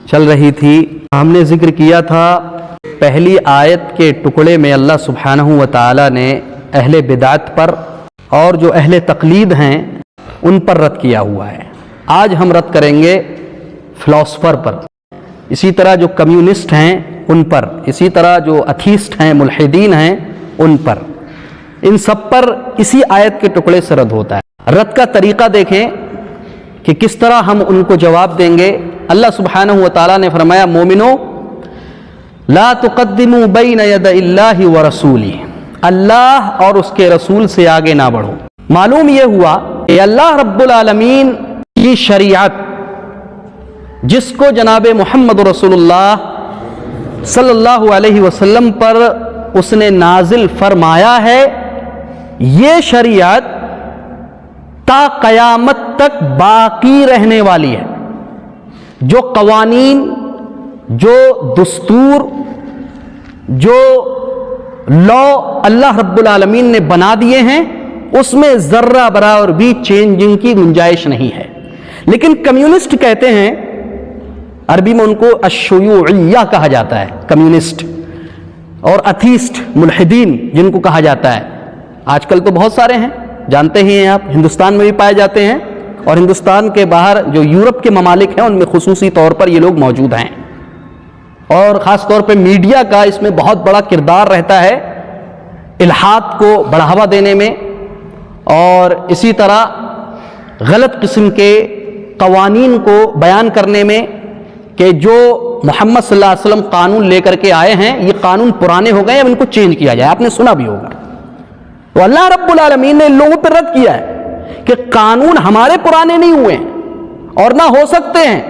چل رہی تھی، ہم نے ذکر کیا تھا پہلی آیت کے ٹکڑے میں اللہ سبحانہ و تعالی نے اہل بدعت پر اور جو اہل تقلید ہیں ان پر رد کیا ہوا ہے۔ آج ہم رد کریں گے فلاسفر پر، اسی طرح جو کمیونسٹ ہیں ان پر، اسی طرح جو اتھیسٹ ہیں، ملحدین ہیں ان پر، ان سب پر اسی آیت کے ٹکڑے سے رد ہوتا ہے۔ رد کا طریقہ دیکھیں کہ کس طرح ہم ان کو جواب دیں گے۔ اللہ سبحانہ و تعالیٰ نے فرمایا مومنو لا تقدموا بین ید اللہ ورسولہ، اللہ اور اس کے رسول سے آگے نہ بڑھو۔ معلوم یہ ہوا کہ اللہ رب العالمین کی شریعت جس کو جناب محمد رسول اللہ صلی اللہ علیہ وسلم پر اس نے نازل فرمایا ہے، یہ شریعت تا قیامت تک باقی رہنے والی ہے۔ جو قوانین، جو دستور، جو لا اللہ رب العالمین نے بنا دیے ہیں اس میں ذرہ برابر بھی چینجنگ کی گنجائش نہیں ہے۔ لیکن کمیونسٹ کہتے ہیں، عربی میں ان کو الشیوعیہ کہا جاتا ہے، کمیونسٹ اور اتھیسٹ ملحدین جن کو کہا جاتا ہے، آج کل تو بہت سارے ہیں، جانتے ہی ہیں آپ، ہندوستان میں بھی پائے جاتے ہیں، اور ہندوستان کے باہر جو یورپ کے ممالک ہیں ان میں خصوصی طور پر یہ لوگ موجود ہیں، اور خاص طور پہ میڈیا کا اس میں بہت بڑا کردار رہتا ہے الحاد کو بڑھاوا دینے میں، اور اسی طرح غلط قسم کے قوانین کو بیان کرنے میں کہ جو محمد صلی اللہ علیہ وسلم قانون لے کر کے آئے ہیں یہ قانون پرانے ہو گئے، اب ان کو چینج کیا جائے۔ آپ نے سنا بھی ہوگا، تو اللہ رب العالمین نے ان لوگوں پر رد کیا ہے کہ قانون ہمارے پرانے نہیں ہوئے ہیں اور نہ ہو سکتے ہیں،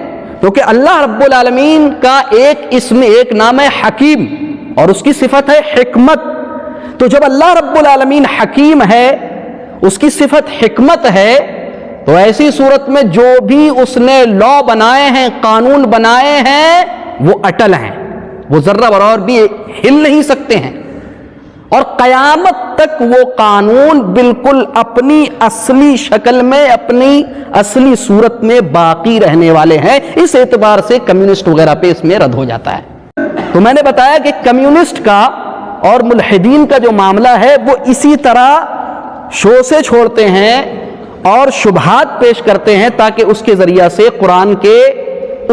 کیونکہ اللہ رب العالمین کا ایک اسم، ایک نام ہے حکیم، اور اس کی صفت ہے حکمت۔ تو جب اللہ رب العالمین حکیم ہے، اس کی صفت حکمت ہے، تو ایسی صورت میں جو بھی اس نے لا بنائے ہیں، قانون بنائے ہیں، وہ اٹل ہیں، وہ ذرہ برابر بھی ہل نہیں سکتے ہیں، اور قیامت تک وہ قانون بالکل اپنی اصلی شکل میں، اپنی اصلی صورت میں باقی رہنے والے ہیں۔ اس اعتبار سے کمیونسٹ وغیرہ پہ اس میں رد ہو جاتا ہے۔ تو میں نے بتایا کہ کمیونسٹ کا اور ملحدین کا جو معاملہ ہے وہ اسی طرح شو سے چھوڑتے ہیں اور شبہات پیش کرتے ہیں تاکہ اس کے ذریعہ سے قرآن کے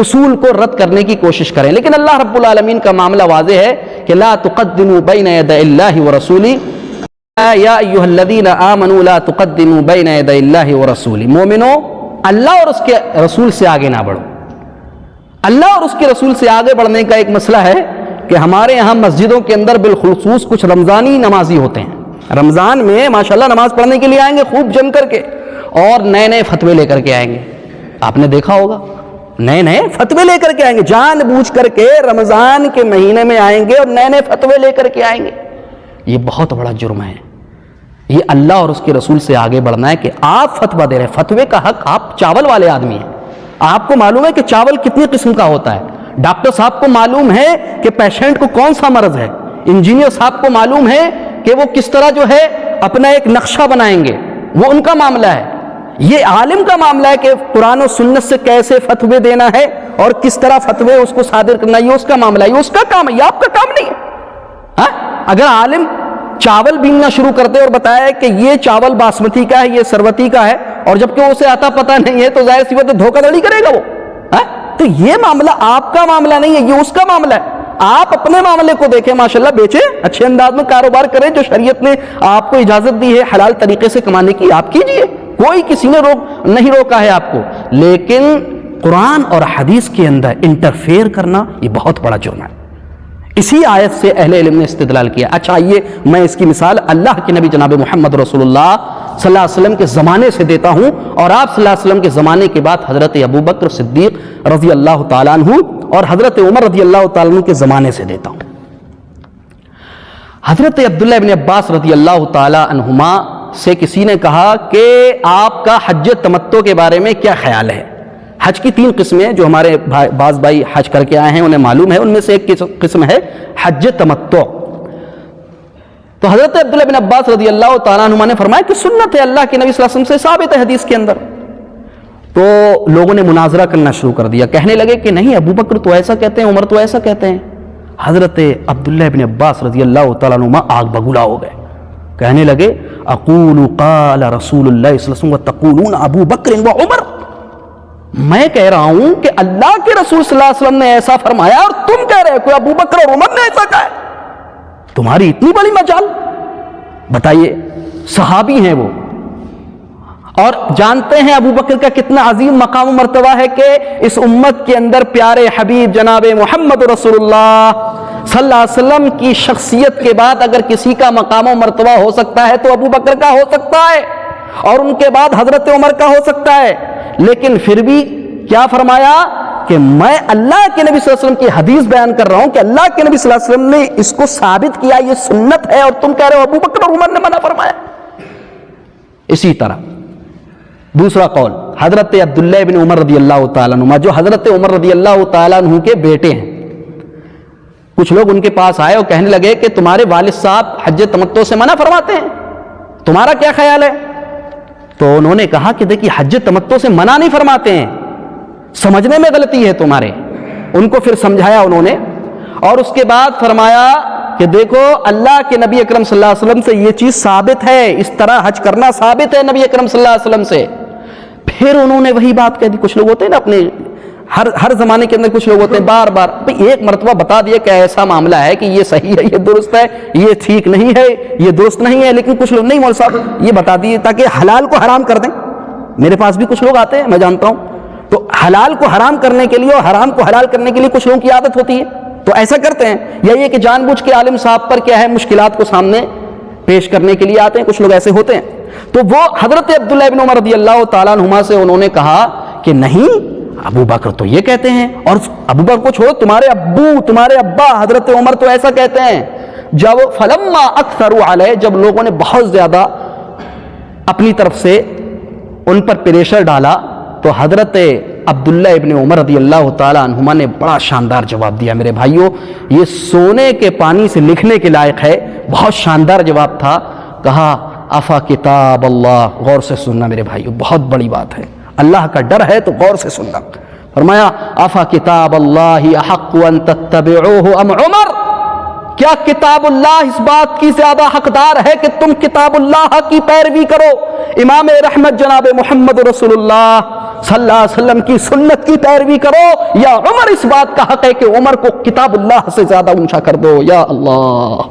اصول کو رد کرنے کی کوشش کریں۔ لیکن اللہ رب العالمین کا معاملہ واضح ہے کہ لا تقدموا بین یدی اللہ ورسولہ، یا ایھا الذین آمنوا لا تقدموا بین یدی اللہ ورسولہ، مومنو اللہ اور اس کے رسول سے آگے نہ بڑھو۔ اللہ اور اس کے رسول سے آگے بڑھنے کا ایک مسئلہ ہے کہ ہمارے یہاں مسجدوں کے اندر بالخصوص کچھ رمضانی نمازی ہوتے ہیں، رمضان میں ماشاءاللہ نماز پڑھنے کے لیے آئیں گے خوب جم کر کے، اور نئے نئے فتوے لے کر کے آئیں گے۔ آپ نے دیکھا ہوگا نئے نئے فتوے لے کر کے آئیں گے، جان بوجھ کر کے رمضان کے مہینے میں آئیں گے اور نئے نئے فتوے لے کر کے آئیں گے۔ یہ بہت بڑا جرم ہے، یہ اللہ اور اس کے رسول سے آگے بڑھنا ہے کہ آپ فتویٰ دے رہے ہیں۔ فتوے کا حق، آپ چاول والے آدمی ہیں، آپ کو معلوم ہے کہ چاول کتنی قسم کا ہوتا ہے، ڈاکٹر صاحب کو معلوم ہے کہ پیشنٹ کو کون سا مرض ہے، انجینئر صاحب کو معلوم ہے کہ وہ کس طرح جو ہے اپنا ایک نقشہ بنائیں گے، وہ ان کا معاملہ ہے۔ یہ عالم کا معاملہ ہے کہ قرآن و سنت سے کیسے فتوے دینا ہے اور کس طرح فتوے اس کو صادر کرنا، یہ اس کا معاملہ ہے، یہ اس کا کام ہے، یہ آپ کا کام نہیں ہے۔ اگر عالم چاول بیننا شروع کرتے اور بتایا کہ یہ چاول باسمتی کا ہے، یہ سروتی کا ہے، اور جبکہ اسے آتا پتہ نہیں ہے، تو ظاہر سی بات ہے دھوکہ دھڑی کرے گا وہ۔ تو یہ معاملہ آپ کا معاملہ نہیں ہے، یہ اس کا معاملہ ہے۔ آپ اپنے معاملے کو دیکھیں، ماشاءاللہ بیچیں، اچھے انداز میں کاروبار کریں، جو شریعت نے آپ کو اجازت دی ہے حلال طریقے سے کمانے کی، آپ کیجئے، کوئی کسی نے نہیں روکا ہے آپ کو۔ لیکن قرآن اور حدیث کے اندر انٹرفیئر کرنا یہ بہت بڑا جرم ہے۔ اسی آیت سے اہل علم نے استدلال کیا۔ اچھا آئیے میں اس کی مثال اللہ کے نبی جناب محمد رسول اللہ صلی اللہ علیہ وسلم کے زمانے سے دیتا ہوں، اور آپ صلی اللہ علیہ وسلم کے زمانے کے بعد حضرت ابوبکر صدیق رضی اللہ تعالیٰ عنہ اور حضرت عمر رضی اللہ تعالیٰ عنہ کے زمانے سے دیتا ہوں۔ حضرت عبداللہ ابن عباس رضی اللہ تعالیٰ عنہما سے کسی نے کہا کہ آپ کا حج تمتع کے بارے میں کیا خیال ہے؟ حج کی 3 قسمیں جو ہمارے بعض بھائی حج کر کے آئے ہیں انہیں معلوم ہے، ان میں سے ایک قسم ہے حج تمتع۔ تو حضرت عبداللہ بن عباس رضی اللہ تعالیٰ عنہ نے فرمایا کہ سنت ہے اللہ کے نبی صلی اللہ علیہ وسلم سے ثابت ہے حدیث کے اندر۔ تو لوگوں نے مناظرہ کرنا شروع کر دیا، کہنے لگے کہ نہیں، ابو بکر تو ایسا کہتے ہیں، عمر تو ایسا کہتے ہیں۔ حضرت عبداللہ ابن عباس رضی اللہ تعالیٰ عنہما آگ بگولا ہو گئے، کہنے لگے اقول قال رسول اللہ صلی اللہ علیہ وسلم وتقولون ابو بکر و عمر، میں کہہ رہا ہوں کہ اللہ کے رسول صلی اللہ علیہ وسلم نے ایسا فرمایا اور تم کہہ رہے ہو کہ ابو بکر اور عمر نے ایسا کہا ہے، تمہاری اتنی بڑی مجال۔ بتائیے، صحابی ہیں وہ، اور جانتے ہیں ابو بکر کا کتنا عظیم مقام و مرتبہ ہے کہ اس امت کے اندر پیارے حبیب جناب محمد رسول اللہ صلی اللہ علیہ وسلم کی شخصیت کے بعد اگر کسی کا مقام و مرتبہ ہو سکتا ہے تو ابو بکر کا ہو سکتا ہے، اور ان کے بعد حضرت عمر کا ہو سکتا ہے۔ لیکن پھر بھی کیا فرمایا کہ میں اللہ کے نبی صلی اللہ علیہ وسلم کی حدیث بیان کر رہا ہوں کہ اللہ کے نبی صلی اللہ علیہ وسلم نے اس کو ثابت کیا، یہ سنت ہے، اور تم کہہ رہے ہو ابو بکر اور عمر نے منع فرمایا۔ اسی طرح دوسرا قول حضرت عبداللہ ابن عمر رضی اللہ تعالیٰ عنہ، جو حضرت عمر رضی اللہ تعالیٰ عنہ کے بیٹے ہیں، کچھ لوگ ان کے پاس آئے اور کہنے لگے کہ تمہارے والد صاحب حج تمتع سے منع فرماتے ہیں، تمہارا کیا خیال ہے؟ تو انہوں نے کہا کہ دیکھیے، حج تمتع سے منع نہیں فرماتے ہیں، سمجھنے میں غلطی ہے تمہارے۔ ان کو پھر سمجھایا انہوں نے، اور اس کے بعد فرمایا کہ دیکھو، اللہ کے نبی اکرم صلی اللہ علیہ وسلم سے یہ چیز ثابت ہے، اس طرح حج کرنا ثابت ہے نبی اکرم صلی اللہ علیہ وسلم سے۔ پھر انہوں نے وہی بات کہہ دی۔ کچھ لوگ ہوتے ہیں نا، اپنے ہر زمانے کے اندر کچھ لوگ ہوتے ہیں بار بار ایک مرتبہ بتا دیا کہ ایسا معاملہ ہے کہ یہ صحیح ہے، یہ درست ہے، یہ ٹھیک نہیں ہے، یہ درست نہیں ہے، لیکن کچھ لوگ نہیں، مولوی صاحب یہ بتا دیے تاکہ حلال کو حرام کر دیں۔ میرے پاس بھی کچھ لوگ آتے ہیں، میں جانتا ہوں، تو حلال کو حرام کرنے کے لیے اور حرام کو حلال کرنے کے لیے کچھ لوگوں کی عادت ہوتی ہے، تو ایسا کرتے ہیں، یا یہ کہ جان بوجھ کے عالم صاحب پر کیا ہے مشکلات کو سامنے پیش کرنے کے لیے آتے ہیں، کچھ لوگ ایسے ہوتے ہیں۔ تو وہ حضرت عبداللہ ابن عمر رضی اللہ تعالیٰ عنہما سے انہوں نے کہا کہ نہیں، ابو بکر تو یہ کہتے ہیں، اور ابو بکر کو چھوڑو، تمہارے ابو، تمہارے ابا حضرت عمر تو ایسا کہتے ہیں۔ جب فلما اکثروا علیہ، جب لوگوں نے بہت زیادہ اپنی طرف سے ان پر پریشر ڈالا، تو حضرت عبداللہ ابن عمر رضی اللہ تعالیٰ عنہما نے بڑا شاندار جواب دیا۔ میرے بھائیوں، یہ سونے کے پانی سے لکھنے کے لائق ہے، بہت شاندار جواب تھا۔ کہا افا کتاب اللہ، غور سے سننا میرے بھائیوں، بہت بڑی بات ہے، اللہ کا ڈر ہے تو غور سے سننا۔ فرمایا افا کتاب اللہ احق ان تتبعوہ ام عمر، کیا کتاب اللہ اس بات کی زیادہ حقدار ہے کہ تم کتاب اللہ کی پیروی کرو، امام رحمت جناب محمد رسول اللہ صلی اللہ علیہ وسلم کی سنت کی پیروی کرو، یا عمر اس بات کا حق ہے کہ عمر کو کتاب اللہ سے زیادہ اونچا کر دو؟ یا اللہ،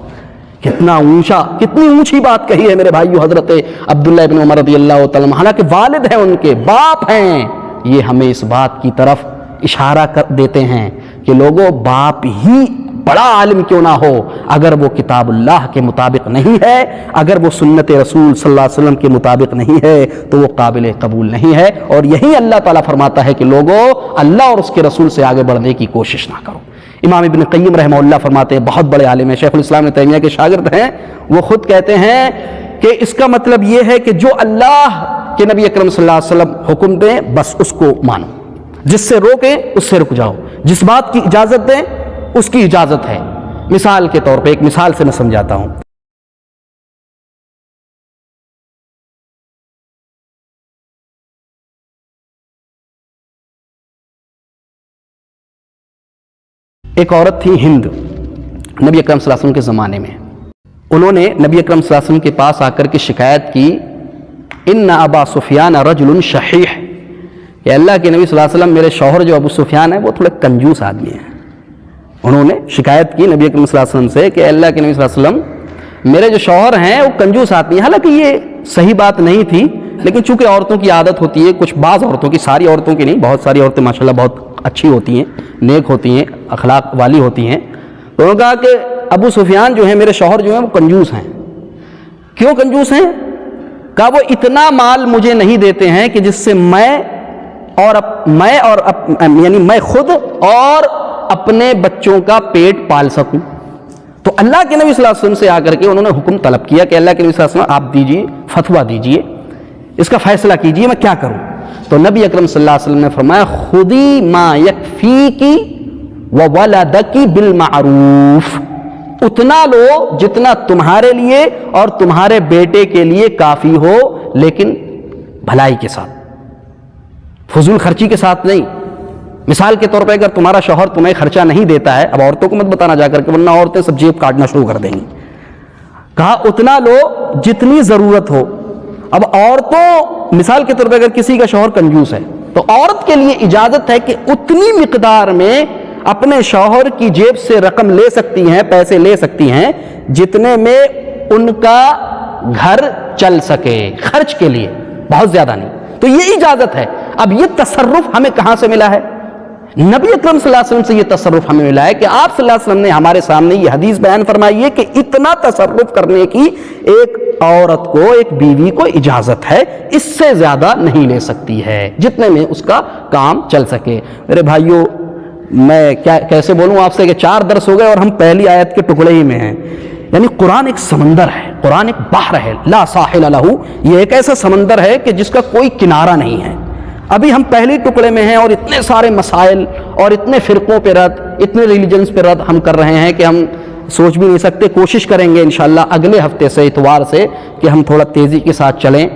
کتنا اونچا، کتنی اونچی بات کہی ہے میرے بھائیو حضرت عبداللہ ابن عمر رضی اللہ تعالیٰ عنہ، حالانکہ والد ہیں ان کے، باپ ہیں۔ یہ ہمیں اس بات کی طرف اشارہ کر دیتے ہیں کہ لوگوں، باپ ہی بڑا عالم کیوں نہ ہو، اگر وہ کتاب اللہ کے مطابق نہیں ہے، اگر وہ سنت رسول صلی اللہ علیہ وسلم کے مطابق نہیں ہے، تو وہ قابل قبول نہیں ہے۔ اور یہی اللہ تعالیٰ فرماتا ہے کہ لوگوں، اللہ اور اس کے رسول سے آگے بڑھنے کی کوشش نہ کرو۔ امام ابن قیم رحمہ اللہ فرماتے ہیں، بہت بڑے عالم ہیں، شیخ الاسلام ابن تیمیہ کے شاگرد ہیں، وہ خود کہتے ہیں کہ اس کا مطلب یہ ہے کہ جو اللہ کے نبی اکرم صلی اللہ علیہ وسلم حکم دیں بس اس کو مانو، جس سے روکیں اس سے رک جاؤ، جس بات کی اجازت دیں اس کی اجازت ہے۔ مثال کے طور پہ ایک مثال سے میں سمجھاتا ہوں۔ ایک عورت تھی ہند، نبی اکرم صلی اللہ علیہ وسلم کے زمانے میں، انہوں نے نبی اکرم صلی اللہ علیہ وسلم کے پاس آ کر کے شکایت کی، ان ابا سفیان رجل شحیح، کہ اللہ کے نبی صلی اللہ علیہ وسلم، میرے شوہر جو ابو سفیان ہے وہ تھوڑے کنجوس آدمی ہیں۔ انہوں نے شکایت کی نبی اکرم صلی اللہ علیہ وسلم سے کہ اللہ کے نبی صلی اللہ علیہ وسلم، میرے جو شوہر ہیں وہ کنجوس آدمی ہیں۔ حالانکہ یہ صحیح بات نہیں تھی، لیکن چونکہ عورتوں کی عادت ہوتی ہے، کچھ بعض عورتوں کی، ساری عورتوں کی نہیں، بہت ساری عورتیں ماشاءاللہ بہت اچھی ہوتی ہیں، نیک ہوتی ہیں، اخلاق والی ہوتی ہیں، تو انہوں نے کہا کہ ابو سفیان جو ہیں، میرے شوہر جو ہیں وہ کنجوس ہیں۔ کیوں کنجوس ہیں؟ کہا وہ اتنا مال مجھے نہیں دیتے ہیں کہ جس سے میں خود اور اپنے بچوں کا پیٹ پال سکوں۔ تو اللہ کے نبی صلی اللہ علیہ وسلم سے آ کر کے انہوں نے حکم طلب کیا کہ اللہ کے نبی صلی اللہ علیہ وسلم آپ دیجئے، فتویٰ دیجئے، اس کا فیصلہ کیجئے، میں کیا کروں؟ تو نبی اکرم صلی اللہ علیہ وسلم نے فرمایا، خودی ما یکفیکی وولدکی بالمعروف، اتنا لو جتنا تمہارے لیے اور تمہارے بیٹے کے لیے کافی ہو، لیکن بھلائی کے ساتھ۔ فضول خرچی کے ساتھ نہیں. مثال کے طور پہ اگر تمہارا شوہر تمہیں خرچہ نہیں دیتا ہے، اب عورتوں کو مت بتانا جا کر کے ورنہ عورتیں سب جیب کاٹنا شروع کر دیں گی. کہا اتنا لو جتنی ضرورت ہو. اب عورتوں مثال کے طور پہ اگر کسی کا شوہر کنجوس ہے تو عورت کے لیے اجازت ہے کہ اتنی مقدار میں اپنے شوہر کی جیب سے رقم لے سکتی ہیں، پیسے لے سکتی ہیں جتنے میں ان کا گھر چل سکے، خرچ کے لیے، بہت زیادہ نہیں. تو یہ اجازت ہے. اب یہ تصرف ہمیں کہاں سے ملا ہے؟ نبی اکرم صلی اللہ علیہ وسلم سے یہ تصرف ہمیں ملا ہے کہ آپ صلی اللہ علیہ وسلم نے ہمارے سامنے یہ حدیث بیان فرمائی ہے کہ اتنا تصرف کرنے کی ایک عورت کو، ایک بیوی کو اجازت ہے، اس سے زیادہ نہیں لے سکتی ہے جتنے میں اس کا کام چل سکے. میرے بھائیوں، میں کیسے بولوں آپ سے کہ 4 درس ہو گئے اور ہم پہلی آیت کے ٹکڑے ہی میں ہیں. یعنی قرآن ایک سمندر ہے، قرآن ایک بحر ہے، لا ساحل لہ، یہ ایک ایسا سمندر ہے کہ جس کا کوئی کنارہ نہیں ہے. ابھی ہم پہلی ٹکڑے میں ہیں اور اتنے سارے مسائل اور اتنے فرقوں پہ رد، اتنے ریلیجنز پہ رد ہم کر رہے ہیں کہ ہم سوچ بھی نہیں سکتے. کوشش کریں گے انشاءاللہ اگلے ہفتے سے، اتوار سے، کہ ہم تھوڑا تیزی کے ساتھ چلیں.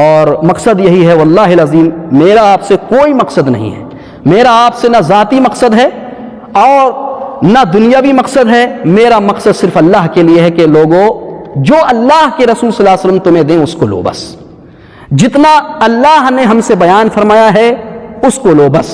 اور مقصد یہی ہے، واللہ العظیم میرا آپ سے کوئی مقصد نہیں ہے. میرا آپ سے نہ ذاتی مقصد ہے اور نہ دنیاوی مقصد ہے. میرا مقصد صرف اللہ کے لیے ہے کہ لوگوں، جو اللہ کے رسول صلی اللہ علیہ وسلم تمہیں دیں اس کو لو بس. جتنا اللہ نے ہم سے بیان فرمایا ہے اس کو لو بس.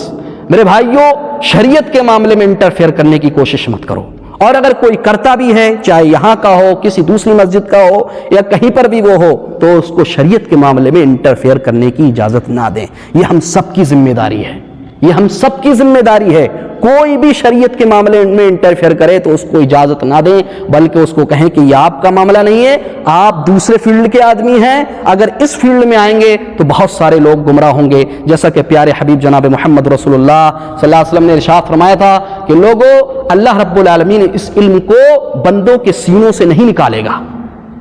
میرے بھائیوں، شریعت کے معاملے میں انٹرفیئر کرنے کی کوشش مت کرو. اور اگر کوئی کرتا بھی ہے، چاہے یہاں کا ہو، کسی دوسری مسجد کا ہو یا کہیں پر بھی وہ ہو، تو اس کو شریعت کے معاملے میں انٹرفیئر کرنے کی اجازت نہ دیں. یہ ہم سب کی ذمہ داری ہے، یہ ہم سب کی ذمہ داری ہے. کوئی بھی شریعت کے معاملے میں انٹرفیئر کرے تو اس کو اجازت نہ دیں، بلکہ اس کو کہیں کہ یہ آپ کا معاملہ نہیں ہے، آپ دوسرے فیلڈ کے آدمی ہیں. اگر اس فیلڈ میں آئیں گے تو بہت سارے لوگ گمراہ ہوں گے. جیسا کہ پیارے حبیب جناب محمد رسول اللہ صلی اللہ علیہ وسلم نے ارشاد فرمایا تھا کہ لوگوں، اللہ رب العالمین اس علم کو بندوں کے سینوں سے نہیں نکالے گا.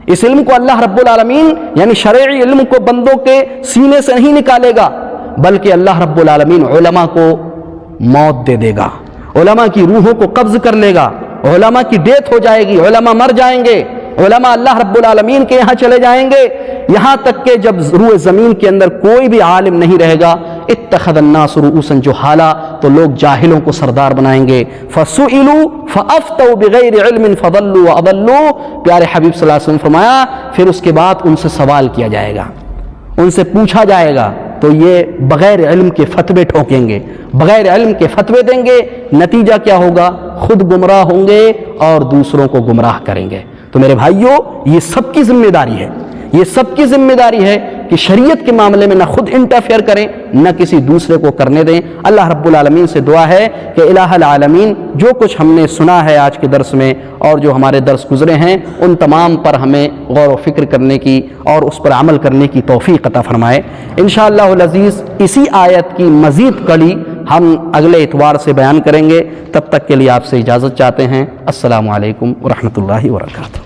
اس علم کو اللہ رب العالمین یعنی شرعی علم کو بندوں کے سینے سے نہیں نکالے گا، بلکہ اللہ رب العالمین علماء کو موت دے دے گا، علماء کی روحوں کو قبض کر لے گا، علماء کی ڈیتھ ہو جائے گی، علماء مر جائیں گے، علماء اللہ رب العالمین کے یہاں چلے جائیں گے، یہاں تک کہ جب روئے زمین کے اندر کوئی بھی عالم نہیں رہے گا. اتخذ الناس رؤوسا جہالا، تو لوگ جاہلوں کو سردار بنائیں گے. فسئلوا فافتوا بغیر علم فضلوا واضلوا. پیارے حبیب صلی اللہ علیہ وسلم فرمایا پھر اس کے بعد ان سے سوال کیا جائے گا، ان سے پوچھا جائے گا تو یہ بغیر علم کے فتوے ٹھوکیں گے، بغیر علم کے فتوے دیں گے. نتیجہ کیا ہوگا؟ خود گمراہ ہوں گے اور دوسروں کو گمراہ کریں گے. تو میرے بھائیوں، یہ سب کی ذمہ داری ہے، یہ سب کی ذمہ داری ہے کہ شریعت کے معاملے میں نہ خود انٹرفیئر کریں، نہ کسی دوسرے کو کرنے دیں. اللہ رب العالمین سے دعا ہے کہ الہ العالمین جو کچھ ہم نے سنا ہے آج کے درس میں اور جو ہمارے درس گزرے ہیں، ان تمام پر ہمیں غور و فکر کرنے کی اور اس پر عمل کرنے کی توفیق عطا فرمائے. انشاءاللہ العزیز اسی آیت کی مزید کڑی ہم اگلے اتوار سے بیان کریں گے. تب تک کے لیے آپ سے اجازت چاہتے ہیں. السلام علیکم ورحمۃ اللہ وبرکاتہ.